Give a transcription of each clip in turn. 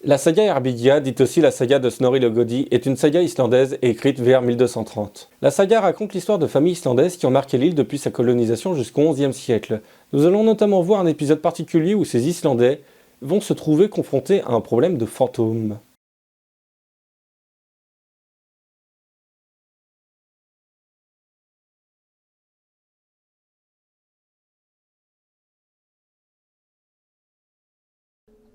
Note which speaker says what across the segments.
Speaker 1: La saga Erbyggja, dite aussi la saga de Snorri le Gothi, est une saga islandaise écrite vers 1230. La saga raconte l'histoire de familles islandaises qui ont marqué l'île depuis sa colonisation jusqu'au XIe siècle. Nous allons notamment voir un épisode particulier où ces Islandais vont se trouver confrontés à un problème de fantômes.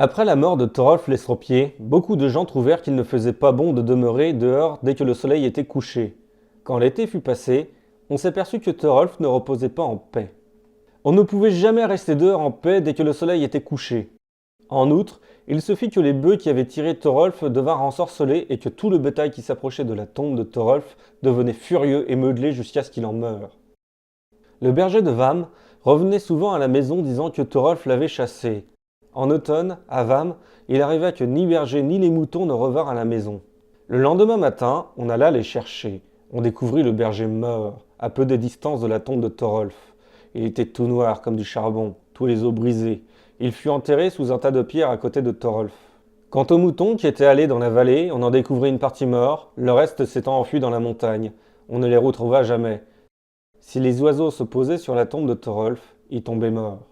Speaker 1: Après la mort de Thorolf l'Estropié, beaucoup de gens trouvèrent qu'il ne faisait pas bon de demeurer dehors dès que le soleil était couché. Quand l'été fut passé, on s'aperçut que Thorolf ne reposait pas en paix. On ne pouvait jamais rester dehors en paix dès que le soleil était couché. En outre, il se fit que les bœufs qui avaient tiré Thorolf devinrent ensorcelés et que tout le bétail qui s'approchait de la tombe de Thorolf devenait furieux et modelé jusqu'à ce qu'il en meure. Le berger de Vam revenait souvent à la maison disant que Thorolf l'avait chassé. En automne, à Vam, il arriva que ni berger ni les moutons ne revinrent à la maison. Le lendemain matin, on alla les chercher. On découvrit le berger mort, à peu de distance de la tombe de Thorolf. Il était tout noir comme du charbon, tous les os brisés. Il fut enterré sous un tas de pierres à côté de Thorolf. Quant aux moutons qui étaient allés dans la vallée, on en découvrit une partie mort, le reste s'étant enfui dans la montagne. On ne les retrouva jamais. Si les oiseaux se posaient sur la tombe de Thorolf, ils tombaient morts.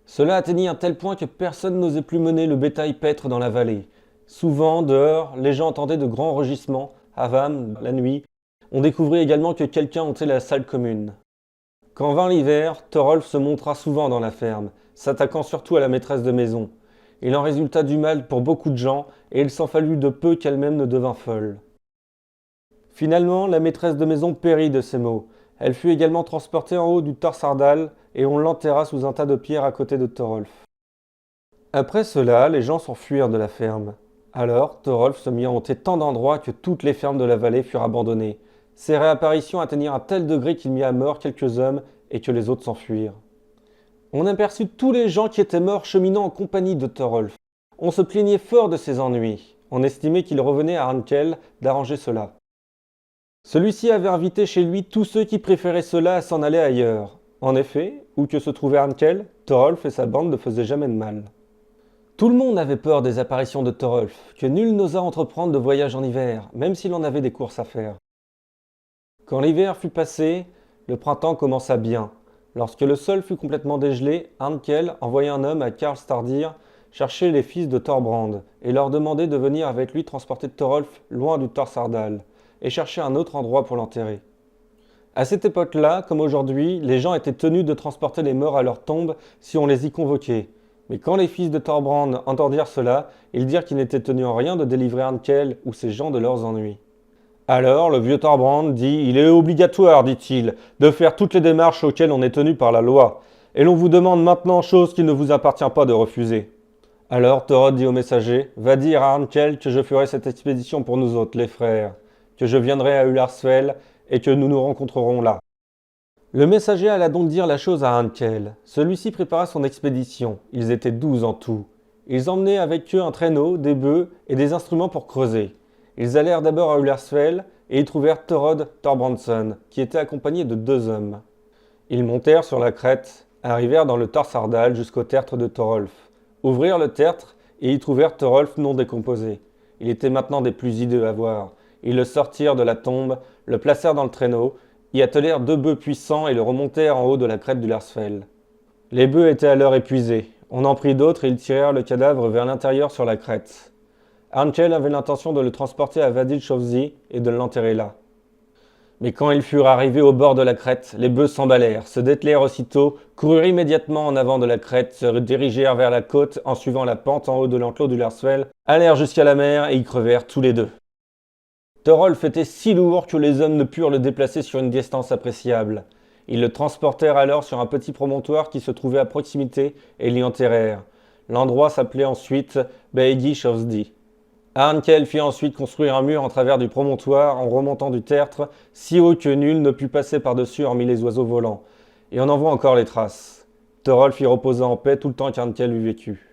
Speaker 1: Cela atteignit un tel point que personne n'osait plus mener le bétail paître dans la vallée. Souvent, dehors, les gens entendaient de grands rugissements. À Vam, la nuit, on découvrit également que quelqu'un hantait la salle commune. Quand vint l'hiver, Thorolf se montra souvent dans la ferme, s'attaquant surtout à la maîtresse de maison. Il en résulta du mal pour beaucoup de gens, et il s'en fallut de peu qu'elle-même ne devint folle. Finalement, la maîtresse de maison périt de ces maux. Elle fut également transportée en haut du Torsardal, et on l'enterra sous un tas de pierres à côté de Thorolf. Après cela, les gens s'enfuirent de la ferme. Alors, Thorolf se mit à hanter tant d'endroits que toutes les fermes de la vallée furent abandonnées. Ses réapparitions atteignirent un tel degré qu'il mit à mort quelques hommes et que les autres s'enfuirent. On aperçut tous les gens qui étaient morts cheminant en compagnie de Thorolf. On se plaignait fort de ses ennuis. On estimait qu'il revenait à Arnkel d'arranger cela. Celui-ci avait invité chez lui tous ceux qui préféraient cela à s'en aller ailleurs. En effet, où que se trouvait Arnkel, Thorolf et sa bande ne faisaient jamais de mal. Tout le monde avait peur des apparitions de Thorolf, que nul n'osa entreprendre de voyage en hiver, même s'il en avait des courses à faire. Quand l'hiver fut passé, le printemps commença bien. Lorsque le sol fut complètement dégelé, Arnkel envoya un homme à Karlstardir chercher les fils de Thorbrand et leur demander de venir avec lui transporter Thorolf loin du Torsardal et chercher un autre endroit pour l'enterrer. À cette époque-là, comme aujourd'hui, les gens étaient tenus de transporter les morts à leur tombe si on les y convoquait. Mais quand les fils de Thorbrand entendirent cela, ils dirent qu'ils n'étaient tenus en rien de délivrer Arnkel ou ses gens de leurs ennuis. Alors le vieux Thorbrand dit « Il est obligatoire, dit-il, de faire toutes les démarches auxquelles on est tenu par la loi, et l'on vous demande maintenant chose qu'il ne vous appartient pas de refuser. » Alors Thorod dit au messager « Va dire à Arnkel que je ferai cette expédition pour nous autres, les frères, que je viendrai à Ularsfell et que nous nous rencontrerons là. » Le messager alla donc dire la chose à Arnkel. Celui-ci prépara son expédition. Ils étaient 12 en tout. Ils emmenaient avec eux un traîneau, des bœufs et des instruments pour creuser. Ils allèrent d'abord à Ularsfell et y trouvèrent Thorod Thorbrandsson, qui était accompagné de 2 hommes. Ils montèrent sur la crête, arrivèrent dans le Torsardal jusqu'au tertre de Thorolf, ouvrirent le tertre et y trouvèrent Thorolf non décomposé. Il était maintenant des plus hideux à voir. Ils le sortirent de la tombe, le placèrent dans le traîneau, y attelèrent 2 bœufs puissants et le remontèrent en haut de la crête du Larsfell. Les bœufs étaient alors épuisés. On en prit d'autres et ils tirèrent le cadavre vers l'intérieur sur la crête. Arnkel avait l'intention de le transporter à Vadilshovzi et de l'enterrer là. Mais quand ils furent arrivés au bord de la crête, les bœufs s'emballèrent, se dételèrent aussitôt, coururent immédiatement en avant de la crête, se dirigèrent vers la côte en suivant la pente en haut de l'enclos du Larsfell, allèrent jusqu'à la mer et y crevèrent tous les 2. Thorolf était si lourd que les hommes ne purent le déplacer sur une distance appréciable. Ils le transportèrent alors sur un petit promontoire qui se trouvait à proximité et l'y enterrèrent. L'endroit s'appelait ensuite Beigi-Shovsdi. Arnkel fit ensuite construire un mur en travers du promontoire en remontant du tertre, si haut que nul ne put passer par-dessus hormis les oiseaux volants. Et on en voit encore les traces. Thorolf y reposa en paix tout le temps qu'Arnkel eut vécu.